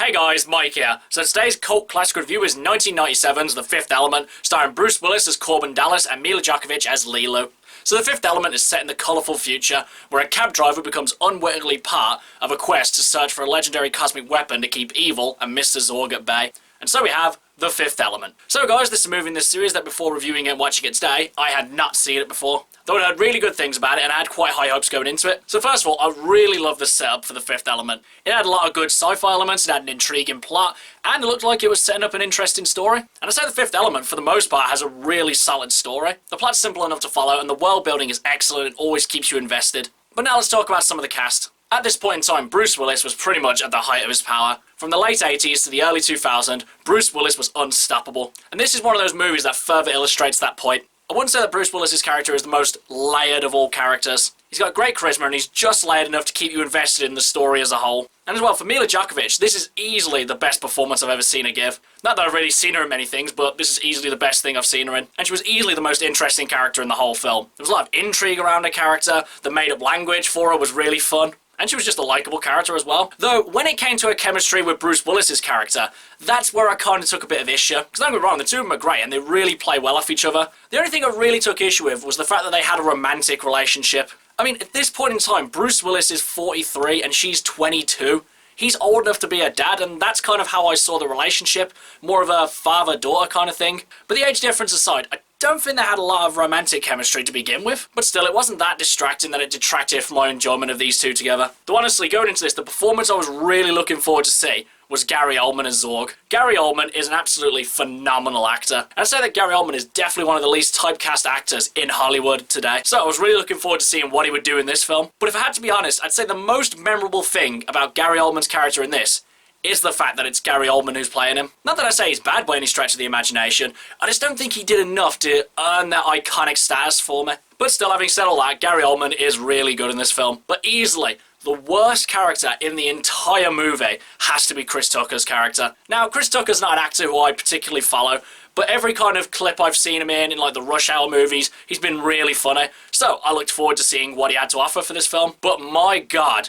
Hey guys, Mike here. So today's cult classic review is 1997's The Fifth Element, starring Bruce Willis as Corbin Dallas and Mila Djokovic as Lilo. So The Fifth Element is set in the colourful future, where a cab driver becomes unwittingly part of a quest to search for a legendary cosmic weapon to keep evil and Mr. Zorg at bay. And so we have The Fifth Element. So guys, this is a movie in this series that before reviewing it and watching it today, I had not seen it before. Though I heard really good things about it and I had quite high hopes going into it. So first of all, I really love the setup for The Fifth Element. It had a lot of good sci-fi elements, it had an intriguing plot, and it looked like it was setting up an interesting story. And I say The Fifth Element, for the most part, has a really solid story. The plot's simple enough to follow, and the world building is excellent and always keeps you invested. But now let's talk about some of the cast. At this point in time, Bruce Willis was pretty much at the height of his power. From the late 80s to the early 2000s, Bruce Willis was unstoppable. And this is one of those movies that further illustrates that point. I wouldn't say that Bruce Willis's character is the most layered of all characters. He's got great charisma and he's just layered enough to keep you invested in the story as a whole. And as well, for Mila Djokovic, this is easily the best performance I've ever seen her give. Not that I've really seen her in many things, but this is easily the best thing I've seen her in. And she was easily the most interesting character in the whole film. There was a lot of intrigue around her character, the made-up language for her was really fun. And she was just a likeable character as well. Though, when it came to her chemistry with Bruce Willis's character, that's where I kind of took a bit of issue. Because don't get me wrong, the two of them are great and they really play well off each other. The only thing I really took issue with was the fact that they had a romantic relationship. I mean, at this point in time, Bruce Willis is 43 and she's 22. He's old enough to be a dad, and that's kind of how I saw the relationship. More of a father-daughter kind of thing. But the age difference aside, I don't think they had a lot of romantic chemistry to begin with, but still, it wasn't that distracting that it detracted from my enjoyment of these two together. Though honestly, going into this, the performance I was really looking forward to see was Gary Oldman as Zorg. Gary Oldman is an absolutely phenomenal actor, and I'd say that Gary Oldman is definitely one of the least typecast actors in Hollywood today, so I was really looking forward to seeing what he would do in this film. But if I had to be honest, I'd say the most memorable thing about Gary Oldman's character in this is the fact that it's Gary Oldman who's playing him. Not that I say he's bad by any stretch of the imagination, I just don't think he did enough to earn that iconic status for me. But still, having said all that, Gary Oldman is really good in this film. But easily, the worst character in the entire movie has to be Chris Tucker's character. Now, Chris Tucker's not an actor who I particularly follow, but every kind of clip I've seen him in like the Rush Hour movies, he's been really funny. So I looked forward to seeing what he had to offer for this film. But my God,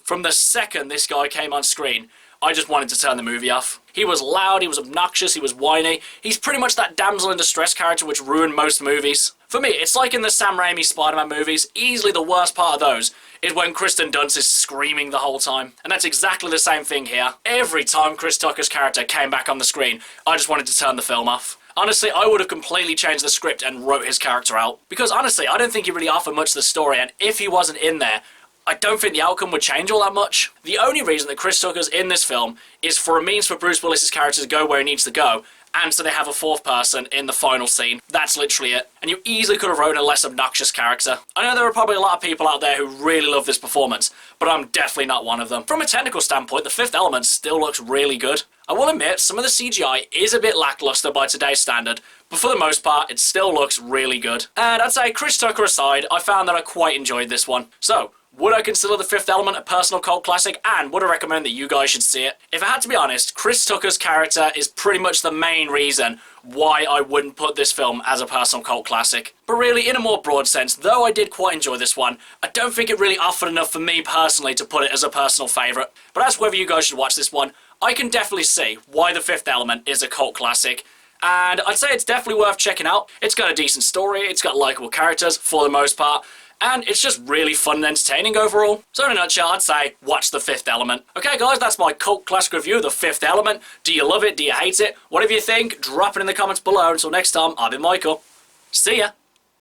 from the second this guy came on screen, I just wanted to turn the movie off. He was loud, he was obnoxious, he was whiny. He's pretty much that damsel in distress character which ruined most movies. For me, it's like in the Sam Raimi Spider-Man movies, easily the worst part of those is when Kristen Dunst is screaming the whole time. And that's exactly the same thing here. Every time Chris Tucker's character came back on the screen, I just wanted to turn the film off. Honestly, I would have completely changed the script and wrote his character out. Because honestly, I don't think he really offered much to the story, and if he wasn't in there, I don't think the outcome would change all that much. The only reason that Chris Tucker's in this film is for a means for Bruce Willis's character to go where he needs to go, and so they have a fourth person in the final scene. That's literally it. And you easily could have written a less obnoxious character. I know there are probably a lot of people out there who really love this performance, but I'm definitely not one of them. From a technical standpoint, The Fifth Element still looks really good. I will admit, some of the CGI is a bit lackluster by today's standard, but for the most part, it still looks really good. And I'd say, Chris Tucker aside, I found that I quite enjoyed this one. So, would I consider The Fifth Element a personal cult classic, and would I recommend that you guys should see it? If I had to be honest, Chris Tucker's character is pretty much the main reason why I wouldn't put this film as a personal cult classic. But really, in a more broad sense, though I did quite enjoy this one, I don't think it really offered enough for me personally to put it as a personal favourite. But as whether you guys should watch this one, I can definitely see why The Fifth Element is a cult classic. And I'd say it's definitely worth checking out. It's got a decent story, it's got likeable characters for the most part, and it's just really fun and entertaining overall. So in a nutshell, I'd say, watch The Fifth Element. Okay guys, that's my cult classic review of The Fifth Element. Do you love it? Do you hate it? Whatever you think, drop it in the comments below. Until next time, I've been Michael. See ya!